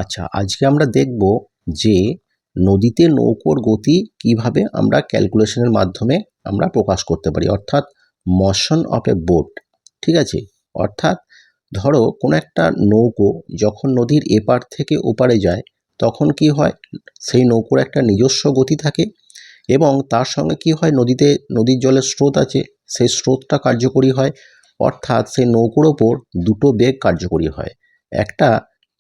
আচ্ছা, আজকে আমরা দেখব যে নদীতে নৌকোর গতি কিভাবে আমরা ক্যালকুলেশনের মাধ্যমে আমরা প্রকাশ করতে পারি, অর্থাৎ মোশন অফ এ বোট। ঠিক আছে, অর্থাৎ ধরো কোনো একটা নৌকো যখন নদীর এপার থেকে ওপারে যায় তখন কি হয়, সেই নৌকোর একটা নিজস্ব গতি থাকে এবং তার সঙ্গে কি হয়, নদীর জলের স্রোত আছে, সেই স্রোতটা কার্যকরী হয়। অর্থাৎ সেই নৌকোর ওপর দুটো বেগ কার্যকরী হয়। একটা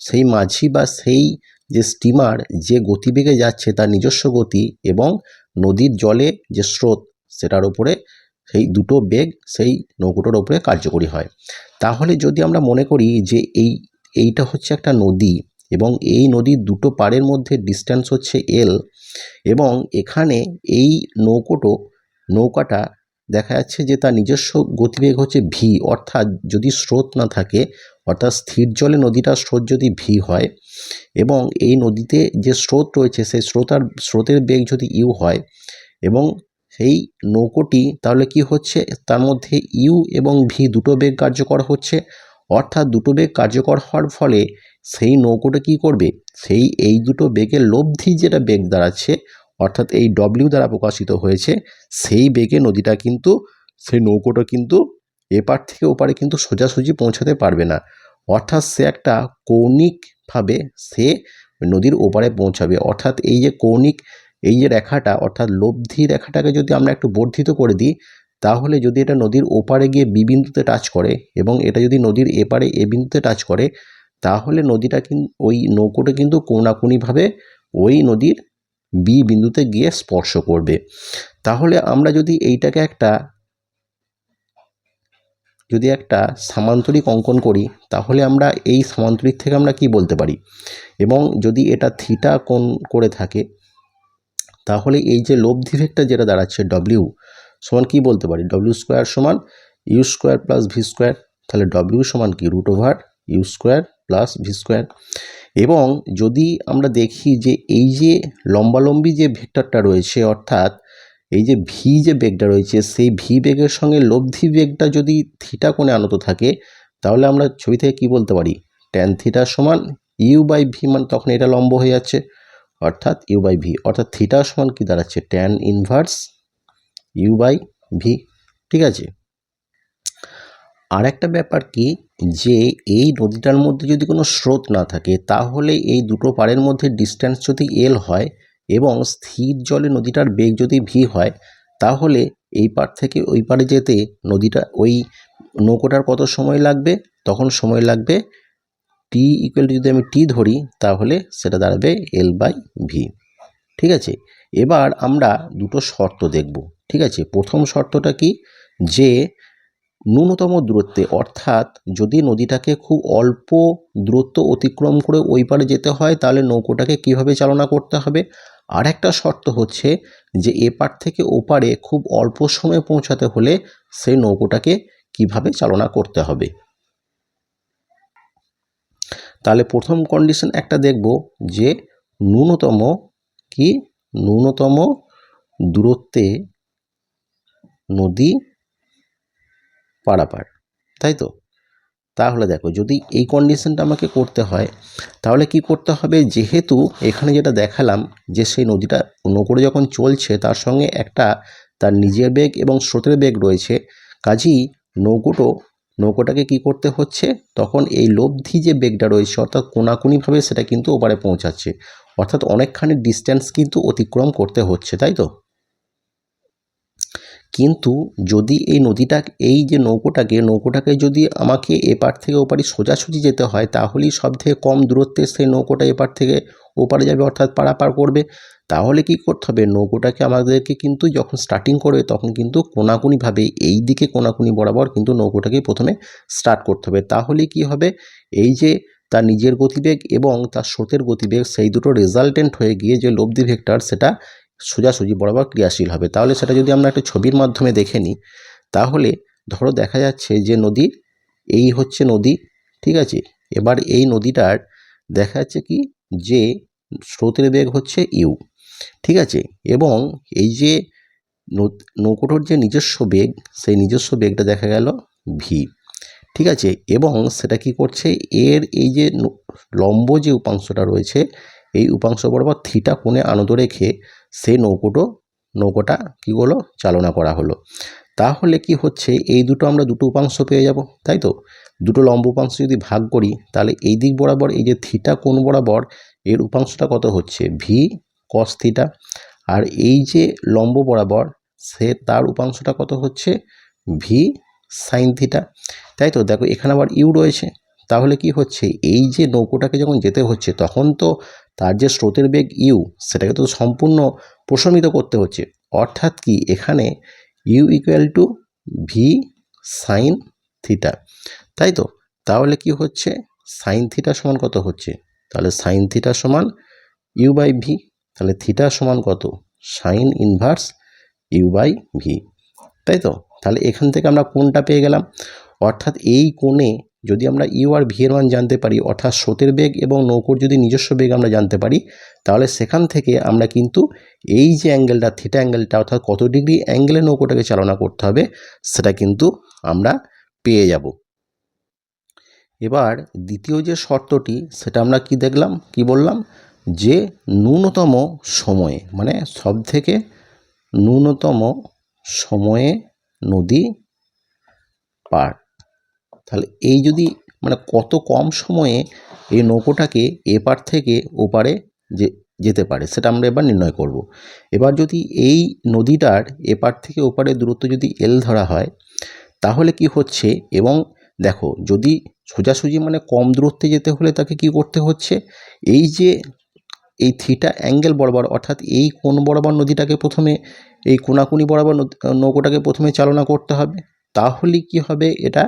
সেই মাঝি বা সেই যে স্টিমার যে গতিবেগে যাচ্ছে তার নিজস্ব গতি, এবং নদীর জলে যে স্রোত সেটার উপরে সেই দুটো বেগ সেই নৌকোটার উপরে কার্যকরী হয়। তাহলে যদি আমরা মনে করি যে এইটা হচ্ছে একটা নদী এবং এই নদীর দুটো পাড়ের মধ্যে ডিস্টেন্স হচ্ছে এল, এবং এখানে এই নৌকাটা দেখা যাচ্ছে যে তার নিজস্ব গতিবেগ হচ্ছে ভি, অর্থাৎ যদি স্রোত না থাকে, অর্থাৎ স্থির জলে নদীটার স্রোত যদি ভি হয় এবং এই নদীতে যে স্রোত রয়েছে সেই স্রোতের বেগ যদি ইউ হয়, এবং সেই নৌকোটি তাহলে কি হচ্ছে, তার মধ্যে ইউ এবং ভি দুটো বেগ কার্যকর হচ্ছে। অর্থাৎ দুটো বেগ কার্যকর হওয়ার ফলে সেই নৌকোটা কি করবে, এই দুটো বেগের লব্ধি যেটা বেগ দাঁড়াচ্ছে, অর্থাৎ এই ডব্লিউ দ্বারা প্রকাশিত হয়েছে, সেই বেগে সেই নৌকোটা কিন্তু এপার থেকে ওপারে কিন্তু সোজাসুজি পৌঁছাতে পারবে না। অর্থাৎ সে একটা কৌণিকভাবে সে নদীর ওপারে পৌঁছাবে। অর্থাৎ এই যে রেখাটা, অর্থাৎ লব্ধি রেখাটাকে যদি আমরা একটু বর্ধিত করে দিই, তাহলে যদি এটা নদীর ওপারে গিয়ে বি বিন্দুতে টাচ করে এবং এটা যদি নদীর এপারে এ বিন্দুতে টাচ করে, তাহলে ওই নৌকোটা কিন্তু কোনাকুনিভাবে ওই নদীর বি বিন্দুতে গিয়ে স্পর্শ করবে। তাহলে আমরা যদি এইটাকে একটা সামান্তরিক অঙ্কন করি, তাহলে আমরা এই সামান্তরিক থেকে আমরা কি বলতে পারি, এবং যদি এটা থিটা কোণ করে থাকে, তাহলে এই যে লব্ধি ভেক্টর যেটা দাঁড়াচ্ছে ডব্লিউ সমান কি বলতে পারি, ডব্লিউ স্কোয়ার সমান U square plus V square. তাহলে ডব্লিউ সমান কি root over U square plus V square. এবং যদি আমরা দেখি যে এই যে লম্বালম্বি যে ভেক্টরটা রয়েছে, অর্থাৎ এই যে ভি যে বেগটা রয়েছে, সেই ভি বেগের সঙ্গে লব্ধি বেগটা যদি থিটা কোণে আনত থাকে, তাহলে আমরা ছবি থেকে কি বলতে পারি, ট্যান থিটা সমান ইউ বাই ভি, মানে তখন এটা লম্ব হয়ে যাচ্ছে, অর্থাৎ ইউ বাই ভি, অর্থাৎ থিটা সমান কি দাঁড়াচ্ছে, tan inverse U by V. ঠিক আছে, আর একটা ব্যাপার কি, যে এই নদীটার মধ্যে যদি কোনো স্রোত না থাকে, তাহলে এই দুটো পাড়ের মধ্যে ডিস্টেন্স যদি এল হয় এবং স্থির জলে নদীটার বেগ যদি ভি হয়, তাহলে এই পাড় থেকে ওই পাড়ে যেতে ওই নৌকোটার কত সময় লাগবে, তখন সময় লাগবে টি ইকুয়াল টু, যদি আমি টি ধরি তাহলে সেটা দাঁড়াবে এল বাই ভি। ঠিক আছে, এবার আমরা দুটো শর্ত দেখব। ঠিক আছে, প্রথম শর্তটা কি, যে ন্যূনতম দূরত্বে, অর্থাৎ যদি নদীটাকে খুব অল্প দূরত্ব অতিক্রম করে ওই পারে যেতে হয়, তাহলে নৌকোটাকে কিভাবে চালনা করতে হবে। আর একটা শর্ত হচ্ছে যে এপার থেকে ওপারে খুব অল্প সময়ে পৌঁছাতে হলে সেই নৌকোটাকে কিভাবে চালনা করতে হবে। তাহলে প্রথম কন্ডিশন একটা দেখব, যে ন্যূনতম দূরত্বে নদী পারাপার, তাই তো। তাহলে দেখো, যদি এই কন্ডিশনটা আমাকে করতে হয়, তাহলে কি করতে হবে, যেহেতু এখানে যেটা দেখালাম যে সেই নৌকোটা যখন চলছে তার সঙ্গে তার নিজের বেগ এবং স্রোতের বেগ রয়েছে, কাজেই নৌকোটাকে কি করতে হচ্ছে, তখন এই লব্ধি যে বেগটা রয়েছে, অর্থাৎ কোনাকুনিভাবে সেটা কিন্তু ওপারে পৌঁছাচ্ছে, অর্থাৎ অনেকখানি ডিস্টেন্স কিন্তু অতিক্রম করতে হচ্ছে, তাই তো। কিন্তু যদি এই যে নৌকোটাকে যদি আমাকে এপার থেকে ওপারে সোজাসুজি যেতে হয়, তাহলেই সবথেকে কম দূরত্বে সেই নৌকোটা এপার থেকে ওপারে যাবে, অর্থাৎ পারাপার করবে। তাহলে কি করতে হবে, নৌকোটাকে আমাদেরকে কিন্তু যখন স্টার্টিং করবে তখন কিন্তু কোনাকুনিভাবে এই দিকে কোনাকুনি বরাবর কিন্তু নৌকোটাকে প্রথমে স্টার্ট করতে হবে। তাহলে কি হবে, এই যে তার নিজের গতিবেগ এবং তার স্রোতের গতিবেগ, সেই দুটো রেজাল্টেন্ট হয়ে গিয়ে যে লব্ধি ভেক্টর সেটা সোজাসুজি বরাবর ক্রিয়াশীল হবে। তাহলে সেটা যদি আমরা একটা ছবির মাধ্যমে দেখে নিই, তাহলে ধরো দেখা যাচ্ছে যে এই হচ্ছে নদী। ঠিক আছে, এবার এই নদীটার দেখা যাচ্ছে কি, যে স্রোতের বেগ হচ্ছে ইউ। ঠিক আছে, এবং এই যে নৌকোটার যে নিজস্ব বেগ, সেই নিজস্ব বেগটা দেখা গেল ভি। ঠিক আছে, এবং সেটা কি করছে, এর এই যে লম্ব যে উপাংশটা রয়েছে এই উপাংশ বরাবর থিটা কোণে আনত রেখে সেই নৌকোটা কি হলো, চালনা করা হলো। তাহলে কি হচ্ছে, এই দুটো আমরা দুটো উপাংশ পেয়ে যাব, তাই তো। দুটো লম্ব উপাংশ যদি ভাগ করি তাহলে এই দিক বরাবর এই যে থিটা কোণ বরাবর এর উপাংশটা কত হচ্ছে, ভি কস থিটা, আর এই যে লম্ব বরাবর তার উপাংশটা কত হচ্ছে, ভি সাইন থিটা, তাই তো। দেখো এখানে আবার ইউ রয়েছে, তাহলে কি হচ্ছে, এই যে নৌকোটাকে যখন যেতে হচ্ছে তখন তো তার যে স্রোতের বেগ ইউ সেটাকে তো সম্পূর্ণ প্রশমিত করতে হচ্ছে, অর্থাৎ কি এখানে U equal to V sine theta, তাই তো। তাহলে কি হচ্ছে, সাইন থিটা সমান কত হচ্ছে, তাহলে সাইন থিটা সমান ইউ বাই ভি, তাহলে থিটা সমান কত, sine inverse U by V, তাই তো। তাহলে এখান থেকে আমরা কোণটা পেয়ে গেলাম, অর্থাৎ এই কোণে যদি আমরা ইউ আর ভি এর মান জানতে পারি, অর্থাৎ স্রোতের বেগ এবং নৌকোর যদি নিজস্ব বেগ আমরা জানতে পারি, তাহলে সেখান থেকে আমরা কিন্তু এই যে অ্যাঙ্গেলটা থিটা অ্যাঙ্গেলটা, অর্থাৎ কত ডিগ্রি অ্যাঙ্গেলে নৌকোটাকে চালনা করতে হবে সেটা কিন্তু আমরা পেয়ে যাব। এবার দ্বিতীয় যে শর্তটি সেটা আমরা কি দেখলাম, কি বললাম, যে ন্যূনতম সময়ে মানে সব থেকে ন্যূনতম সময়ে নদী পার, তাহলে এই যদি মানে কত কম সময়ে এই নৌকোটাকে এপার থেকে ওপারে যেতে পারে সেটা আমরা এবার নির্ণয় করব। এবার যদি এই নদীটার এপার থেকে ওপারে দূরত্ব যদি এল ধরা হয় তাহলে কি হচ্ছে, এবং দেখো যদি সোজাসুজি মানে কম দূরত্বে যেতে হলে তাকে কি করতে হচ্ছে, এই যে এই থিটা অ্যাঙ্গেল বরাবর অর্থাৎ এই কোণ বরাবর নদীটাকে প্রথমে এই কোনাকুনি বরাবর নৌকোটাকে প্রথমে চালনা করতে হবে, তাহলে কি হবে, এটা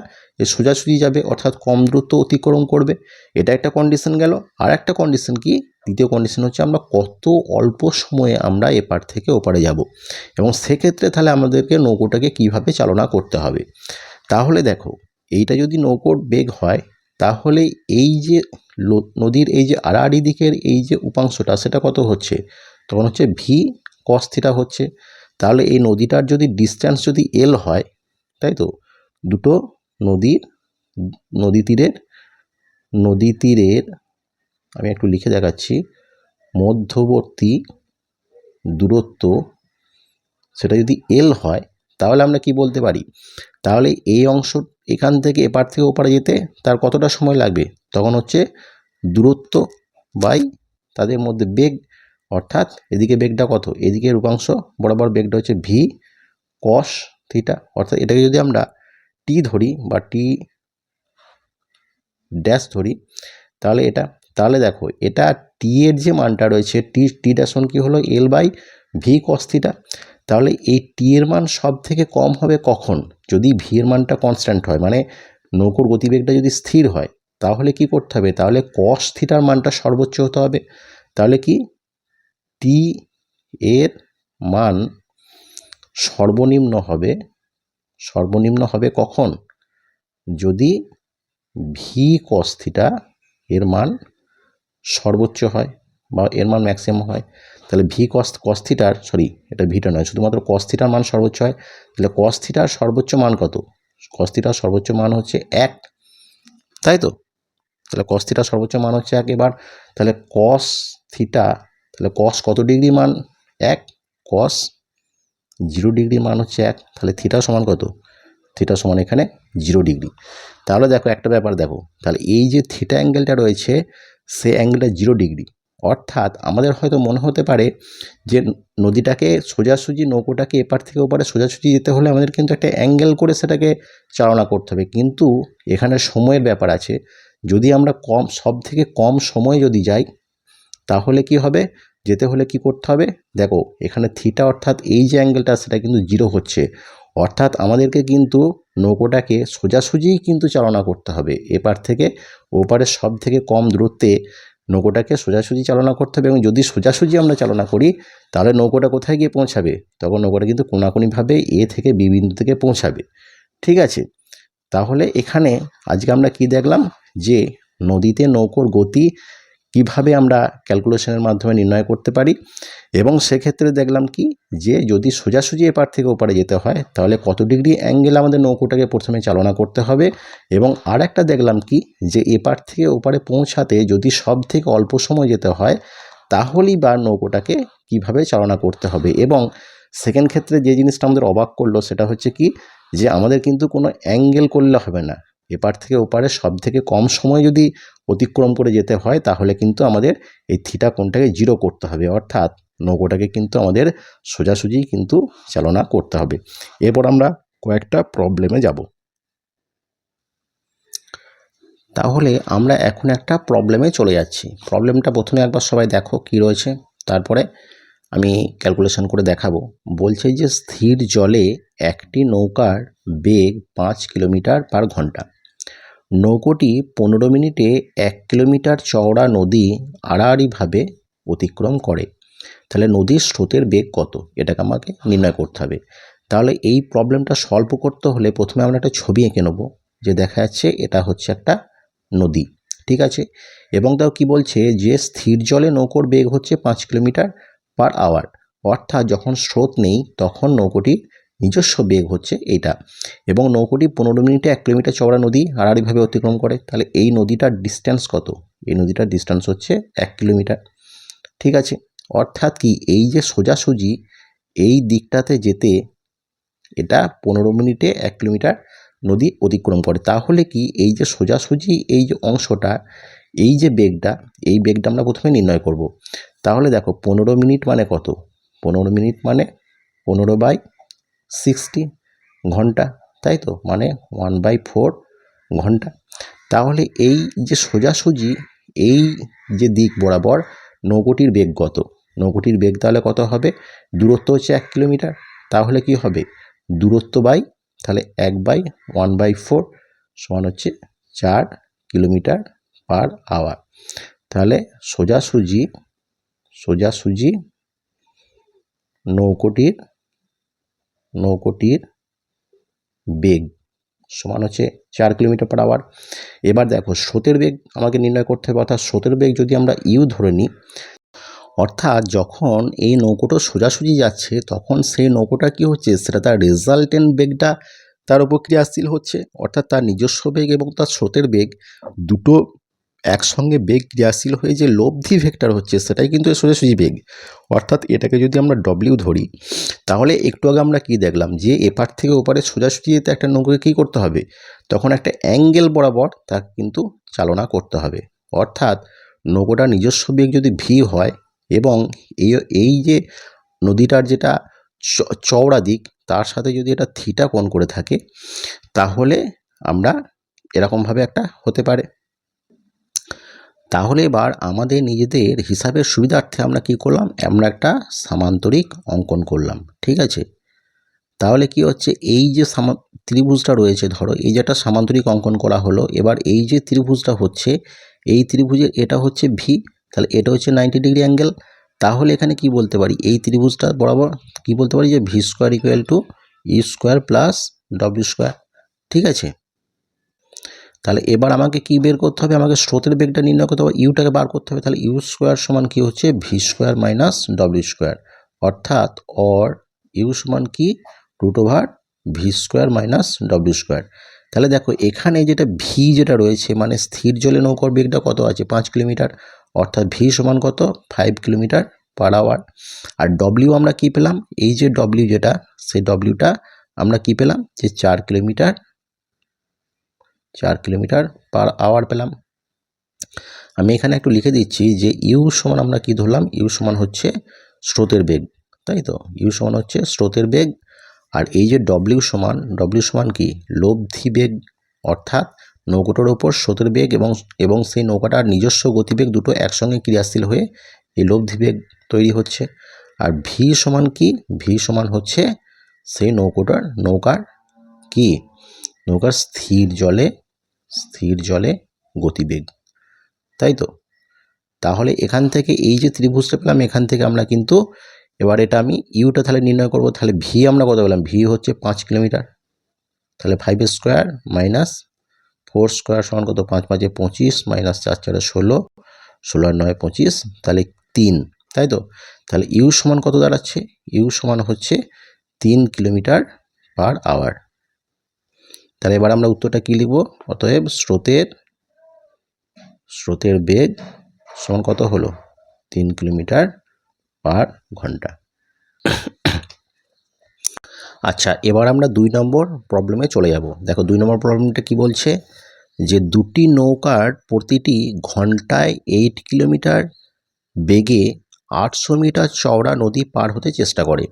সোজাসুজি যাবে অর্থাৎ কম দূরত্ব অতিক্রম করবে। এটা একটা কন্ডিশন গেল। আর একটা কন্ডিশন কি, দ্বিতীয় কন্ডিশন হচ্ছে আমরা কত অল্প সময়ে আমরা এপার থেকে ওপারে যাব, এবং সেক্ষেত্রে তাহলে আমাদেরকে নৌকোটাকে কিভাবে চালনা করতে হবে। তাহলে দেখো এইটা যদি নৌকোর বেগ হয় তাহলে এই যে নদীর এই যে আড়াআড়ি দিকের এই যে উপাংশটা সেটা কত হচ্ছে, তখন হচ্ছে ভি কস থিটা হচ্ছে। তাহলে এই নদীটার যদি ডিস্ট্যান্স যদি এল হয়, তাই তো, দুটো নদী তীরের আমি একটু লিখে দেখাচ্ছি, মধ্যবর্তী দূরত্ব সেটা যদি এল হয় তাহলে আমরা কি বলতে পারি, তাহলে এই অংশ এখান থেকে এপার থেকে ওপারে যেতে তার কতটা সময় লাগবে, তখন হচ্ছে দূরত্ব বাই তাদের মধ্যে বেগ, অর্থাৎ এদিকে বেগটা কত, এদিকে উপাংশ বরাবর বেগটা হচ্ছে ভি কস থিটা, অর্থাৎ এটাকে যদি আমরা টি ধরি বা টি ড্যাশ ধরি তাহলে তাহলে দেখো এটা টি এর যে মানটা রয়েছে টি ড্যাশ কি হলো L by V cos theta. তাহলে এই টি এর মান সব থেকে কম হবে কখন, যদি ভি এর মানটা কনস্ট্যান্ট হয়, মানে নৌকোর গতিবেগটা যদি স্থির হয়, তাহলে কি করতে হবে, তাহলে কস থিটার মানটা সর্বোচ্চ হতে হবে। তাহলে কি টি এর মান সর্বনিম্ন হবে কখন, যদি ভি কস থিটা এর মান সর্বোচ্চ হয় বা এর মান ম্যাক্সিমাম হয়। তাহলে ভি কস থিটার এটা ভিটা নয়, শুধুমাত্র কস থিটার মান সর্বোচ্চ হয়। তাহলে কস থিটার সর্বোচ্চ মান কত, কস থিটার সর্বোচ্চ মান হচ্ছে 1, তাই তো। তাহলে কস থিটার সর্বোচ্চ মান হচ্ছে 1। এবার তাহলে কস থিটা, তাহলে কস কত ডিগ্রি মান 1, কস 0 ডিগ্রি মান হচ্ছে 1, তাহলে থিটা সমান কত, থিটা সমান এখানে 0 ডিগ্রি। তাহলে দেখো একটা ব্যাপার দেখো, তাহলে এই যে থিটা অ্যাঙ্গেলটা রয়েছে সে অ্যাঙ্গেলটা 0 ডিগ্রি, অর্থাৎ আমাদের হয়তো মনে হতে পারে যে নদীটাকে সোজাসুজি নৌকোটাকে এপার থেকে ওপারে সোজাসুজি যেতে হলে আমাদের কিন্তু একটা অ্যাঙ্গেল করে সেটাকে চালনা করতে হবে, কিন্তু এখানে সময়ের ব্যাপার আছে। যদি আমরা সব থেকে কম সময়ে যদি যাই তাহলে কি হবে, যেতে হলে কি করতে হবে, দেখো এখানে থিটা অর্থাৎ এই যে অ্যাঙ্গেলটা সেটা কিন্তু 0 হচ্ছে, অর্থাৎ আমাদেরকে কিন্তু নৌকোটাকে সোজাসুজিই কিন্তু চালনা করতে হবে, এপার থেকে ওপারে সব থেকে কম দূরত্বে নৌকোটাকে সোজাসুজি চালনা করতে হবে। এবং যদি সোজাসুজি আমরা চালনা করি তাহলে নৌকোটা কোথায় গিয়ে পৌঁছাবে, তখন নৌকোটা কিন্তু কোনাকুনিভাবে এ থেকে বি বিন্দু থেকে পৌঁছাবে, ঠিক আছে। তাহলে এখানে আজকে আমরা কি দেখলাম, যে নদীতে নৌকোর গতি কিভাবে আমরা ক্যালকুলেশনের মাধ্যমে নির্ণয় করতে পারি। এবং সেক্ষেত্রে দেখলাম কি যে যদি সোজাসুজি এপার থেকে ওপারে যেতে হয় তাহলে কত ডিগ্রি অ্যাঙ্গেল আমাদের নৌকোটাকে প্রথমে চালনা করতে হবে। এবং আর একটা দেখলাম কি যে এপার থেকে ওপারে পৌঁছাতে যদি সব থেকে অল্প সময় যেতে হয় তাহলেই বা নৌকোটাকে কিভাবে চালনা করতে হবে। এবং সেকেন্ড ক্ষেত্রে যে জিনিসটা আমাদের অবাক করলো সেটা হচ্ছে কি যে আমাদের কিন্তু কোনো অ্যাঙ্গেল করলে হবে না, এপার থেকে ওপারে সব থেকে কম সময় যদি অতিক্রম করে যেতে হয় তাহলে কিন্তু আমাদের এই থিটা কোণটাকে 0 করতে হবে, অর্থাৎ নৌকোটাকে কিন্তু আমাদের সোজাসুজি কিন্তু চালনা করতে হবে। এরপর আমরা কয়েকটা প্রবলেমে যাব। তাহলে আমরা এখন একটা প্রবলেমে চলে যাচ্ছি। প্রবলেমটা প্রথমে একবার সবাই দেখো কি রয়েছে, তারপরে আমি ক্যালকুলেশন করে দেখাবো। বলছে যে স্থির জলে একটি নৌকার বেগ 5 কিলোমিটার পার ঘন্টা। নৌকোটি 15 মিনিটে 1 কিলোমিটার চওড়া নদী আড়াআড়িভাবে অতিক্রম করে। তাহলে নদীর স্রোতের বেগ কত, এটাকে আমাকে নির্ণয় করতে হবে। তাহলে এই প্রবলেমটা সলভ করতে হলে প্রথমে আমরা একটা ছবি এঁকে নেব, যে দেখা যাচ্ছে এটা হচ্ছে একটা নদী, ঠিক আছে। এবং তাও কি বলছে যে স্থির জলে নৌকোর বেগ হচ্ছে 5 কিলোমিটার পার আওয়ার, অর্থাৎ যখন স্রোত নেই তখন নৌকোটির নিজস্ব বেগ হচ্ছে এইটা। এবং নৌকোটি 15 মিনিটে 1 কিলোমিটার চওড়া নদী আড়াআড়িভাবে অতিক্রম করে। তাহলে এই নদীটার ডিস্টেন্স কত, এই নদীটার ডিস্টেন্স হচ্ছে 1 কিলোমিটার, ঠিক আছে। অর্থাৎ কি এই যে সোজাসুজি এই দিকটাতে যেতে এটা 15 মিনিটে 1 কিলোমিটার নদী অতিক্রম করে। তাহলে কি এই যে সোজাসুজি এই যে অংশটা, এই যে বেগটা, এই বেগটা আমরা প্রথমে নির্ণয় করব। তাহলে দেখো 15 মিনিট মানে কত, 15 মিনিট মানে 15/60 ঘন্টা, তাই তো, মানে 1/4 ঘন্টা। তাহলে এই যে সোজাসুজি এই যে দিক বরাবর নৌকোটির বেগ কত, নৌকোটির বেগ তাহলে কত হবে, দূরত্ব হচ্ছে 1 কিলোমিটার, তাহলে কি হবে দূরত্ব বাই তাহলে 1/1/4 সমান হচ্ছে 4 কিলোমিটার পার আওয়ার। তাহলে সোজাসুজি নৌকোটির বেগ সমান হচ্ছে 4 কিলোমিটার পার আওয়ার। এবার দেখো স্রোতের বেগ আমাকে নির্ণয় করতে হবে, অর্থাৎ স্রোতের বেগ যদি আমরা ইউ ধরে নিই, অর্থাৎ যখন এই নৌকোটা সোজাসুজি যাচ্ছে তখন সেই নৌকোটা কি হচ্ছে, সেটা তার রেজাল্টেন্ট বেগটা তার উপর ক্রিয়াশীল হচ্ছে, অর্থাৎ তার নিজস্ব বেগ এবং তার স্রোতের বেগ দুটো একসঙ্গে বেগ ক্রিয়াশীল হয়ে যে লব্ধি ভেক্টর হচ্ছে সেটাই কিন্তু সোজাসুজি বেগ। অর্থাৎ এটাকে যদি আমরা ডব্লিউ ধরি তাহলে একটু আগে আমরা কি দেখলাম যে এপার থেকে ওপারে সোজাসুজি যেতে একটা নৌকোকে কী করতে হবে, তখন একটা অ্যাঙ্গেল বরাবর তাকে কিন্তু চালনা করতে হবে। অর্থাৎ নৌকোটার নিজস্ব বেগ যদি ভি হয় এবং এই যে নদীটার যেটা চওড়া দিক তার সাথে যদি এটা থিটা কোণ করে থাকে তাহলে আমরা এরকমভাবে একটা হতে পারে। তাহলে এবার আমাদের নিজেদের হিসাবের সুবিধার্থে আমরা কি করলাম, আমরা একটা সামান্তরিক অঙ্কন করলাম, ঠিক আছে। তাহলে কি হচ্ছে এই যে ত্রিভুজটা রয়েছে, ধরো এই যে একটা সামান্তরিক অঙ্কন করা হলো। এবার এই যে ত্রিভুজটা হচ্ছে এই ত্রিভুজের এটা হচ্ছে ভি, তাহলে এটা হচ্ছে 90 ডিগ্রি অ্যাঙ্গেল। তাহলে এখানে কি বলতে পারি, এই ত্রিভুজটা বরাবর কি বলতে পারি যে V square equal to U square plus W square, ঠিক আছে। তাহলে এবার আমাকে কি বের করতে হবে, আমাকে স্রোতের বেগটা নির্ণয় করতে হবে, ইউটাকে বার করতে হবে। তাহলে ইউ স্কোয়ার সমান কি হচ্ছে V square minus W square, অর্থাৎ ইউ সমান কি √over V square minus W square. তাহলে দেখো এখানে যেটা ভি যেটা রয়েছে মানে স্থির জলে নৌকার বেগটা কত আছে 5 কিলোমিটার, অর্থাৎ ভি সমান কত 5 কিলোমিটার পার আওয়ার। আর ডব্লিউ আমরা কি পেলাম, এই যে ডব্লিউ যেটা সেই ডব্লিউটা আমরা কি পেলাম যে 4 কিলোমিটার পার আওয়ার পেলাম। আমি এখানে একটু লিখে দিচ্ছি যে ইউ সমান আমরা কি ধরলাম, ইউ সমান হচ্ছে স্রোতের বেগ, তাই তো, ইউ সমান হচ্ছে স্রোতের বেগ। আর এই যে ডব্লিউ সমান কি লব্ধি বেগ, অর্থাৎ নৌকাটার ওপর স্রোতের বেগ এবং সেই নৌকাটার নিজস্ব গতিবেগ দুটো একসঙ্গে ক্রিয়াশীল হয়ে এই লব্ধি বেগ তৈরি হচ্ছে। আর ভি সমান কি, ভি সমান হচ্ছে সেই নৌকার স্থির জলে গতিবেগ, তাই তো। তাহলে এখান থেকে এই যে ত্রিভুজটা পেলাম এখান থেকে আমরা কিন্তু এবার এটা আমি ইউটা তাহলে নির্ণয় করব। তাহলে ভি আমরা কত পেলাম, ভি হচ্ছে 5 কিলোমিটার, তাহলে 5 স্কোয়ার মাইনাস 4 স্কোয়ার সমান কত 5 5 25 মাইনাস 4 4 16 16 আর 9 25, তাহলে 3, তাই তো? তাহলে ইউ সমান কত দাঁড়াচ্ছে? ইউ সমান হচ্ছে 3 কিলোমিটার পার আওয়ার। তাহলে এবার আমরা উত্তরটা কি লিখব? অতএব স্রোতের বেগ সমান কত হলো? 3 কিলোমিটার পার ঘন্টা। আচ্ছা, এবার আমরা 2 নম্বর প্রবলেমে চলে যাব। দেখো 2 নম্বর প্রবলেমটা কি বলছে, যে দুটি নৌকার প্রতিটি ঘন্টায় 8 কিলোমিটার বেগে 800 মিটার চওড়া নদী পার হতে চেষ্টা করে।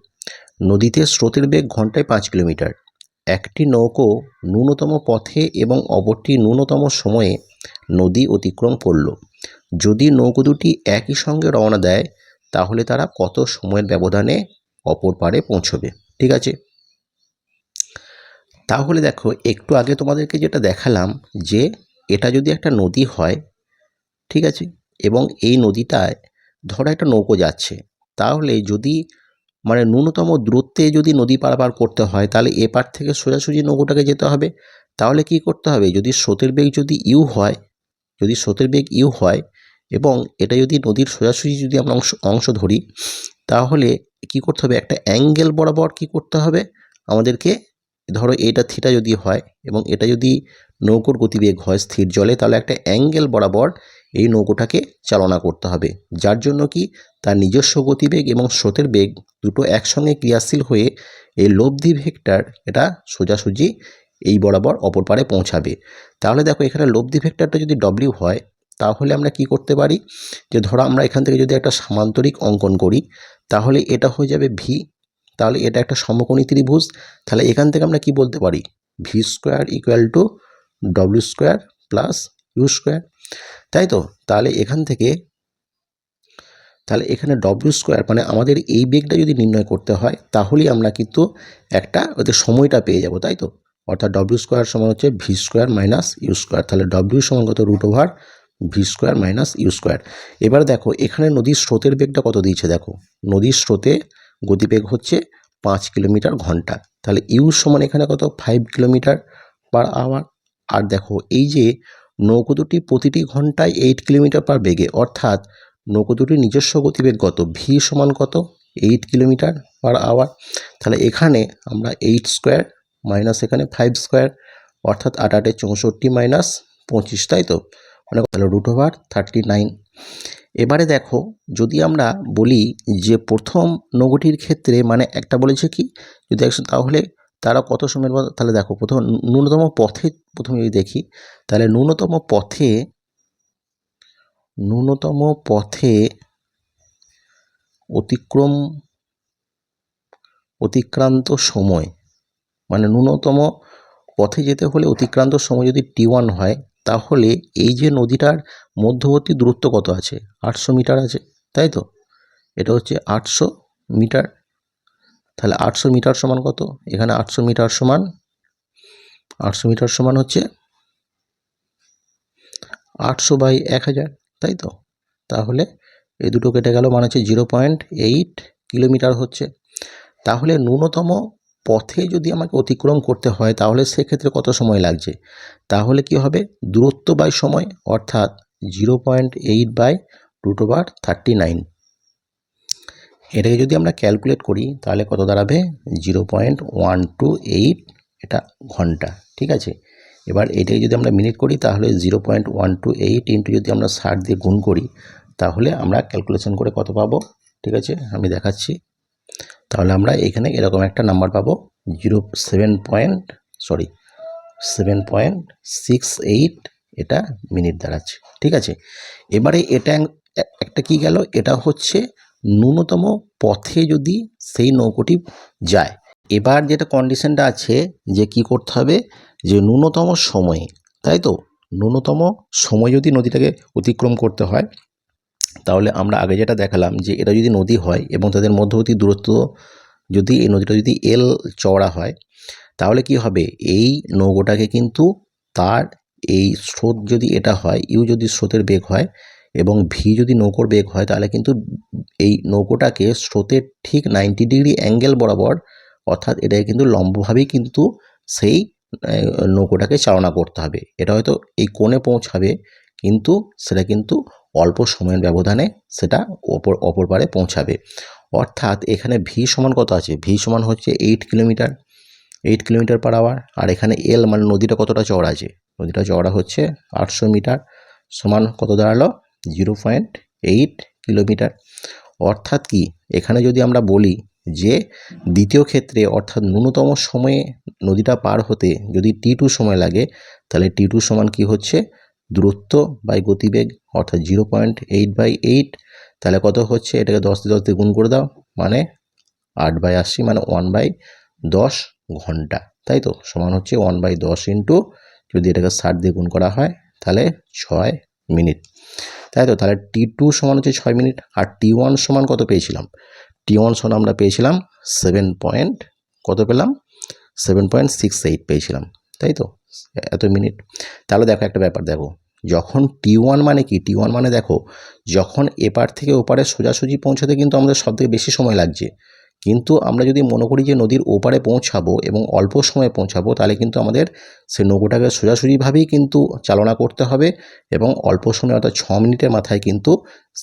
নদীতে স্রোতের বেগ ঘন্টায় 5 কিলোমিটার। একটি নৌকো ন্যূনতম পথে এবং অপরটি ন্যূনতম সময়ে নদী অতিক্রম করল। যদি নৌকো দুটি একই সঙ্গে রওনা দেয় তাহলে তারা কত সময়ের ব্যবধানে অপর পারে পৌঁছবে? ঠিক আছে, তাহলে দেখো একটু আগে তোমাদেরকে যেটা দেখালাম, যে এটা যদি একটা নদী হয়, ঠিক আছে, এবং এই নদীটায় ধরো একটা নৌকো যাচ্ছে, তাহলে যদি মানে ন্যূনতম দূরত্বে যদি নদী পারাপার করতে হয় তাহলে এপার থেকে সোজাসুজি নৌকোটাকে যেতে হবে। তাহলে কি করতে হবে, যদি স্রোতের বেগ যদি ইউ হয়, এবং এটা যদি নদীর সোজাসুজি যদি আমরা অংশ ধরি, তাহলে কি করতে হবে, একটা অ্যাঙ্গেল বরাবর কি করতে হবে আমাদেরকে, ধরো এটা থিটা যদি হয় এবং এটা যদি নৌকোর গতিবেগ হয় স্থির জলে, তাহলে একটা অ্যাঙ্গেল বরাবর এই নৌকোটাকে চালনা করতে হবে, যার জন্য কি তার নিজস্ব গতিবেগ এবং স্রোতের বেগ দুটো একসঙ্গে ক্রিয়াশীল হয়ে এই লব্ধি ভেক্টর এটা সোজাসুজি এই বরাবর অপর পারে পৌঁছাবে। তাহলে দেখো এখানে লব্ধি ভেক্টরটা যদি ডব্লিউ হয়, তাহলে আমরা কি করতে পারি, যে ধরো আমরা এখান থেকে যদি একটা সামান্তরিক অঙ্কন করি, তাহলে এটা হয়ে যাবে ভি, তাহলে এটা একটা সমকোণী ত্রিভুজ। তাহলে এখান থেকে আমরা কি বলতে পারি, V square equal to W square plus U square, তাই তো? তাহলে এখানে ডব্লিউ স্কোয়ার মানে আমাদের এই বেগটা যদি নির্ণয় করতে হয়, তাহলেই আমরা কিন্তু একটা ওদের সময়টা পেয়ে যাব, তাই তো? অর্থাৎ ডব্লিউ স্কোয়ার সমান হচ্ছে V square minus U square. তাহলে ডব্লিউ সমান কত, root over V square minus U square. এবার দেখো এখানে নদীর স্রোতের বেগটা কত দিয়েছে, দেখো নদীর স্রোতে গতিবেগ হচ্ছে 5 কিলোমিটার ঘন্টা। তাহলে ইউ সমান এখানে কত, 5 কিলোমিটার পার আওয়ার। আর দেখো এই যে নৌকো দুটি প্রতিটি ঘন্টায় 8 কিলোমিটার পার বেগে, অর্থাৎ নৌকো দুটির নিজস্ব গতিবেগ কত, ভি সমান কত, 8 কিলোমিটার পার আওয়ার। তাহলে এখানে আমরা 8 স্কোয়ার মাইনাস এখানে 5 স্কোয়ার, অর্থাৎ 8 8 64 মাইনাস 25, তাই তো? মানে তাহলে রুট ওভার 39। এবারে দেখো যদি আমরা বলি যে প্রথম নৌকোটির ক্ষেত্রে মানে একটা বলেছে কি, যদি তাহলে তারা কত সময়ের মধ্যে, তাহলে দেখো প্রথম ন্যূনতম পথে প্রথমে যদি দেখি, তাহলে ন্যূনতম পথে অতিক্রান্ত সময়, মানে ন্যূনতম পথে যেতে হলে অতিক্রান্ত সময় যদি t1 হয়, তাহলে এই যে নদীটার মধ্যবর্তী দূরত্ব কত আছে, 800 মিটার আছে, তাই তো? এটা হচ্ছে 800 মিটার। তাহলে 800 মিটার সমান কত, এখানে 800 মিটার সমান হচ্ছে 800/1000, তাই তো? তাহলে এই দুটো কেটে গেল, মানে হচ্ছে 0.8 কিলোমিটার হচ্ছে। তাহলে ন্যূনতম পথে যদি আমাকে অতিক্রম করতে হয় তাহলে সেক্ষেত্রে কত সময় লাগছে, তাহলে কি হবে, দূরত্ব বাই সময়, অর্থাৎ 0.8/√39। এটাকে যদি আমরা ক্যালকুলেট করি তাহলে কত দাঁড়াবে, 0.128 এটা ঘন্টা, ঠিক আছে? এবার এটাকে যদি আমরা মিনিট করি তাহলে 0.128 ইন্টু যদি আমরা 60 দিয়ে গুণ করি, তাহলে আমরা ক্যালকুলেশন করে কত পাবো, ঠিক আছে আমি দেখাচ্ছি। তাহলে আমরা এখানে এরকম একটা নাম্বার পাবো, 7.68 এটা মিনিট দাঁড়াচ্ছে, ঠিক আছে? এবারে এটা একটা কি গেল, এটা হচ্ছে ন্যূনতম পথে যদি সেই নৌকোটি যায়। এবার যেটা কন্ডিশনটা আছে যে কি করতে হবে, যে ন্যূনতম সময়ে, তাই তো? ন্যূনতম সময় যদি নদীটাকে অতিক্রম করতে হয়, তাহলে আমরা আগে যেটা দেখালাম যে এটা যদি নদী হয় এবং তাদের মধ্যবর্তী দূরত্ব যদি এই নদীটা যদি এল চওড়া হয়, তাহলে কি হবে, এই নৌকোটাকে কিন্তু তার এই স্রোত যদি এটা হয়, ইউ যদি স্রোতের বেগ হয় এবং ভি যদি নৌকোর বেগ হয়, তাহলে কিন্তু এই নৌকোটাকে স্রোতের ঠিক 90 ডিগ্রি অ্যাঙ্গেল বরাবর, অর্থাৎ এটাকে কিন্তু লম্বভাবেই কিন্তু সেই নৌকোটাকে চালনা করতে হবে। এটা হয়তো এই কোণে পৌঁছাবে, কিন্তু সেটা কিন্তু অল্প সময়ের ব্যবধানে সেটা অপর পারে পৌঁছাবে। অর্থাৎ এখানে ভি সমান কত আছে, ভি সমান হচ্ছে 8 কিলোমিটার পার আওয়ার। আর এখানে এল মানে নদীটা কতটা চওড়া আছে, নদীটা চওড়া হচ্ছে 800 মিটার, সমান কত দাঁড়ালো 0.8 কিলোমিটার। অর্থাৎ কি এখানে যদি আমরা বলি যে দ্বিতীয় ক্ষেত্রে অর্থাৎ ন্যূনতম সময়ে নদীটা পার হতে যদি T2 সময় লাগে, তাহলে T2 সমান কি হচ্ছে দূরত্ব বাই গতিবেগ, অর্থাৎ 0.8/8। তাহলে কত হচ্ছে, এটাকে 10 দিয়ে গুণ করে দাও, মানে 8/80 মানে 1/10 ঘন্টা, তাই তো, সমান হচ্ছে 1/10 ইন্টু যদি এটাকে 60 দিয়ে গুণ করা হয় তাহলে 6 মিনিট, তাই তো। তাহলে T2 সমান হচ্ছে 6 মিনিট। আর T1 সমান কত পেয়েছিলাম, T1 সমান আমরা পেয়েছিলাম 7.68 পেয়েছিলাম, তাই তো, এত মিনিট। তাহলে দেখো একটা ব্যাপার দেখো, যখন T1 মানে কি, T1 মানে দেখো যখন এপার থেকে ওপারে সোজাসুজি পৌঁছাতে কিন্তু আমাদের সবথেকে বেশি সময় লাগছে, কিন্তু আমরা যদি মনে করি যে নদীর ওপারে পৌঁছাবো এবং অল্প সময়ে পৌঁছাবো, তাহলে কিন্তু আমাদের সে নৌকোটাকে সোজাসুজিভাবেই কিন্তু চালনা করতে হবে এবং অল্প সময় অর্থাৎ 6 মিনিটের মাথায় কিন্তু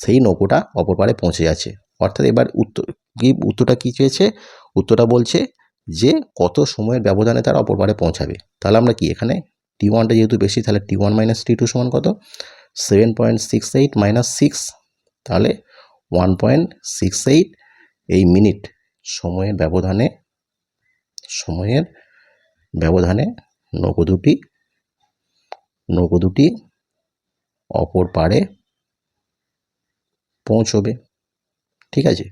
সেই নৌকোটা অপর পারে পৌঁছে যাচ্ছে। অর্থাৎ এবার উত্তরটা কী চেয়েছে, উত্তরটা বলছে যে কত সময়ের ব্যবধানে তারা অপর পারে পৌঁছাবে। তাহলে আমরা কি এখানে T1টা যেহেতু বেশি, তাহলে T1 মাইনাস T2 সমান কত, 7.68 মাইনাস 6, তাহলে 1.68 এই মিনিট সময়ের ব্যবধানে নৌকো দুটি অপর পারে পৌঁছবে, ঠিক আছে।